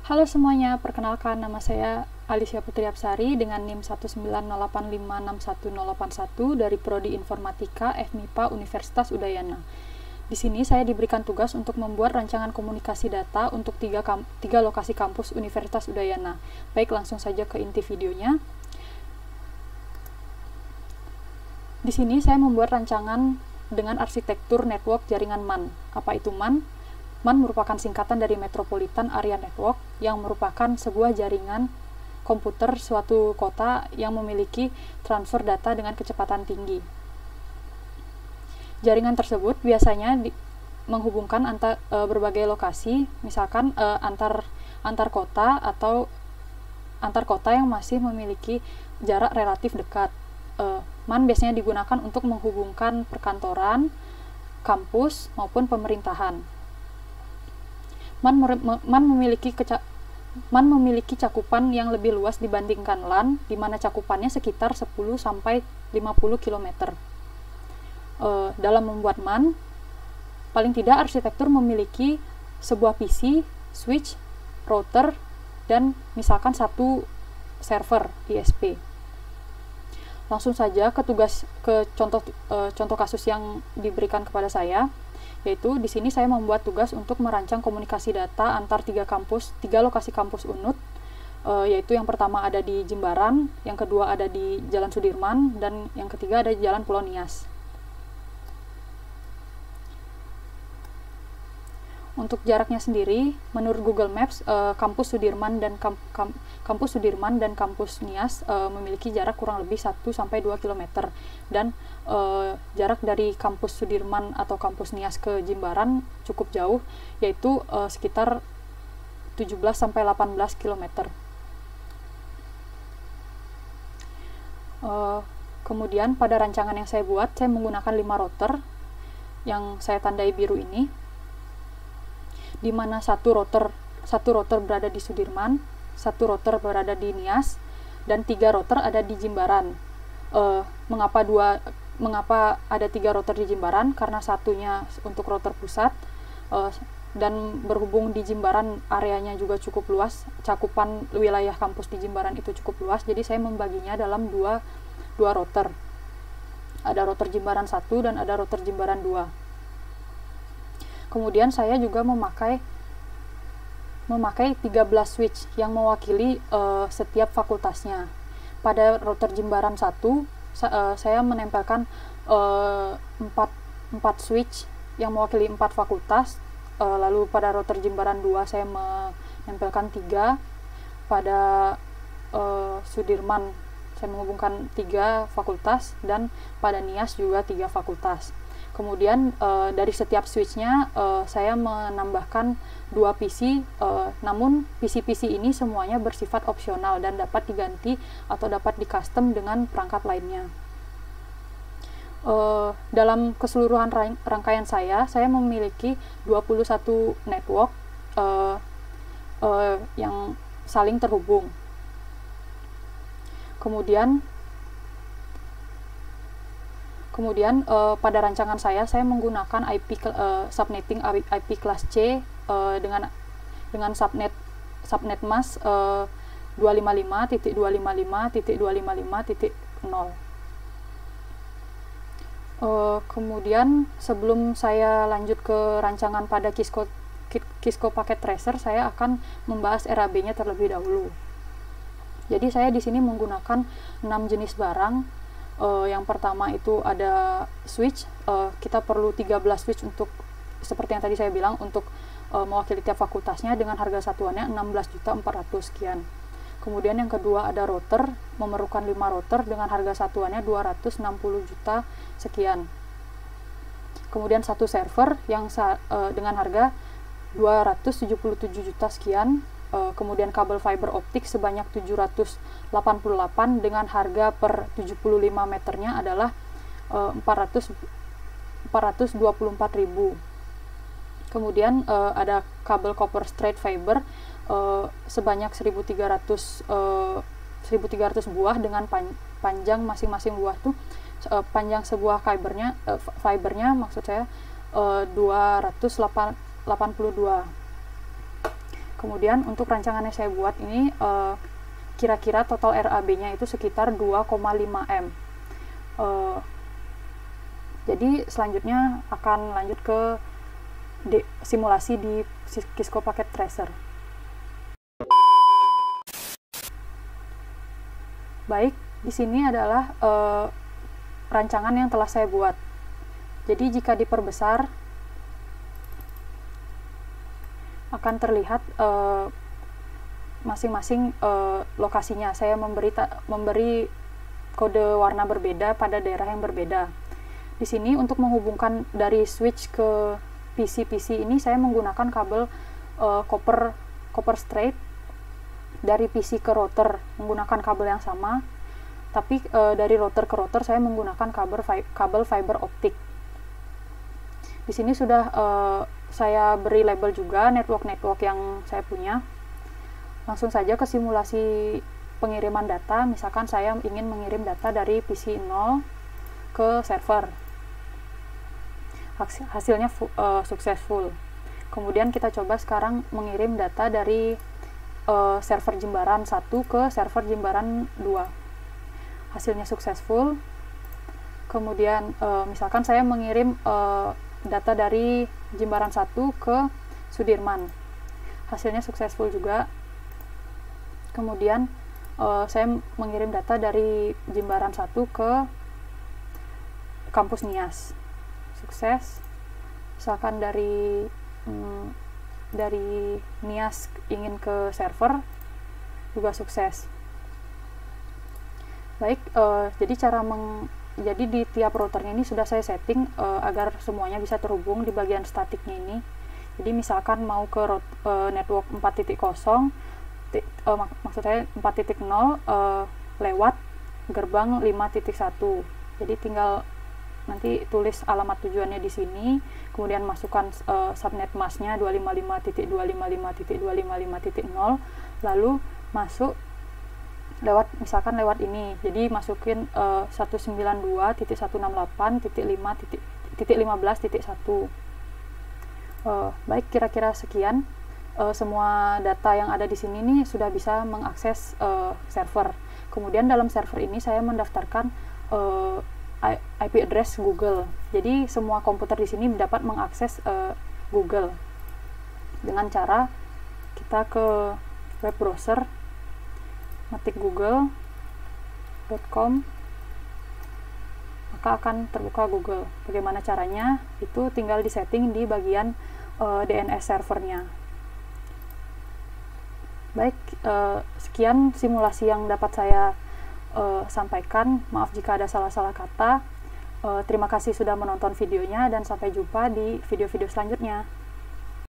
Halo semuanya, perkenalkan nama saya Alicia Putri Apsari dengan NIM 190856181 dari Prodi Informatika FMIPA Universitas Udayana. Di sini saya diberikan tugas untuk membuat rancangan komunikasi data untuk tiga lokasi kampus Universitas Udayana. Baik, langsung saja ke inti videonya. Di sini saya membuat rancangan dengan arsitektur network jaringan MAN. Apa itu MAN? MAN merupakan singkatan dari Metropolitan Area Network yang merupakan sebuah jaringan komputer suatu kota yang memiliki transfer data dengan kecepatan tinggi. Jaringan tersebut biasanya menghubungkan berbagai lokasi, misalkan antar kota atau antar kota yang masih memiliki jarak relatif dekat. MAN biasanya digunakan untuk menghubungkan perkantoran, kampus, maupun pemerintahan. MAN memiliki cakupan yang lebih luas dibandingkan LAN, di mana cakupannya sekitar 10-50 km. Dalam membuat MAN, paling tidak arsitektur memiliki sebuah PC, switch, router, dan misalkan satu server ISP. Langsung saja ke contoh kasus yang diberikan kepada saya, yaitu di sini saya membuat tugas untuk merancang komunikasi data antar tiga lokasi kampus UNUD, yaitu yang pertama ada di Jimbaran, yang kedua ada di Jalan Sudirman, dan yang ketiga ada di Jalan Pulau Nias. Untuk jaraknya sendiri, menurut Google Maps, kampus Sudirman dan kampus Nias memiliki jarak kurang lebih 1-2 km, dan jarak dari kampus Sudirman atau kampus Nias ke Jimbaran cukup jauh, yaitu sekitar 17-18 km. Kemudian pada rancangan yang saya buat, saya menggunakan 5 router yang saya tandai biru ini, di mana satu router berada di Sudirman, satu router berada di Nias, dan 3 router ada di Jimbaran. Mengapa ada 3 router di Jimbaran? Karena satunya untuk router pusat, dan berhubung di Jimbaran areanya juga cukup luas, cakupan wilayah kampus di Jimbaran itu cukup luas, jadi saya membaginya dalam dua router. Ada router Jimbaran 1 dan ada router Jimbaran 2. Kemudian saya juga memakai 13 switch yang mewakili setiap fakultasnya. Pada router Jimbaran 1, saya menempelkan 4 switch yang mewakili 4 fakultas. Lalu pada router Jimbaran 2 saya menempelkan 3. Pada Sudirman saya menghubungkan 3 fakultas, dan pada Nias juga 3 fakultas. Kemudian dari setiap switchnya saya menambahkan 2 PC, namun PC-PC ini semuanya bersifat opsional dan dapat diganti atau dapat di-custom dengan perangkat lainnya. Dalam keseluruhan rangkaian saya memiliki 21 network yang saling terhubung. Kemudian pada rancangan saya menggunakan subnetting IP kelas C dengan subnet mask 255.255.255.0. Kemudian sebelum saya lanjut ke rancangan pada Kisco Packet Tracer, saya akan membahas RAB-nya terlebih dahulu. Jadi saya di sini menggunakan 6 jenis barang. Yang pertama itu ada switch. Kita perlu 13 switch untuk, seperti yang tadi saya bilang, untuk mewakili tiap fakultasnya dengan harga satuannya 16.400 sekian. Kemudian yang kedua ada router, memerlukan 5 router dengan harga satuannya 260 juta sekian. Kemudian satu server yang dengan harga 277 juta sekian. Kemudian kabel fiber optik sebanyak 788 dengan harga per 75 meternya adalah 424.000. Kemudian ada kabel copper straight fiber sebanyak 1.300 buah dengan panjang masing-masing buah tuh panjang sebuah fibernya maksud saya 282. Kemudian untuk rancangan yang saya buat ini kira-kira total RAB-nya itu sekitar 2,5 M. Jadi selanjutnya akan lanjut ke simulasi di Kisco Packet Tracer. Baik, di sini adalah rancangan yang telah saya buat. Jadi jika diperbesar akan terlihat masing-masing lokasinya. Saya memberi kode warna berbeda pada daerah yang berbeda. Di sini untuk menghubungkan dari switch ke PC ini saya menggunakan kabel copper straight dari PC ke router menggunakan kabel yang sama, tapi dari router ke router saya menggunakan kabel fiber optik. Di sini sudah saya beri label juga network yang saya punya. Langsung saja ke simulasi pengiriman data. Misalkan saya ingin mengirim data dari PC 0 ke server. Hasilnya successful. Kemudian kita coba sekarang mengirim data dari server Jimbaran 1 ke server Jimbaran 2. Hasilnya successful. Kemudian misalkan saya mengirim data dari Jimbaran 1 ke Sudirman. Hasilnya successful juga. Kemudian saya mengirim data dari Jimbaran 1 ke kampus Nias. Sukses. Misalkan dari Nias ingin ke server juga sukses. Baik, jadi di tiap routernya ini sudah saya setting agar semuanya bisa terhubung di bagian statiknya ini. Jadi misalkan mau ke network 4.0, maksud saya 4.0 lewat gerbang 5.1. Jadi tinggal nanti tulis alamat tujuannya di sini, kemudian masukkan subnet masknya 255.255.255.0, lalu masuk misalkan lewat ini. Jadi masukin 192.168.15.1. Baik, kira-kira sekian. Semua data yang ada di sini nih sudah bisa mengakses server. Kemudian dalam server ini saya mendaftarkan IP address Google. Jadi semua komputer di sini dapat mengakses Google dengan cara kita ke web browser, ketik google.com, maka akan terbuka Google. Bagaimana caranya? Itu tinggal disetting di bagian DNS servernya. Baik, sekian simulasi yang dapat saya sampaikan. Maaf jika ada salah-salah kata. Terima kasih sudah menonton videonya dan sampai jumpa di video-video selanjutnya.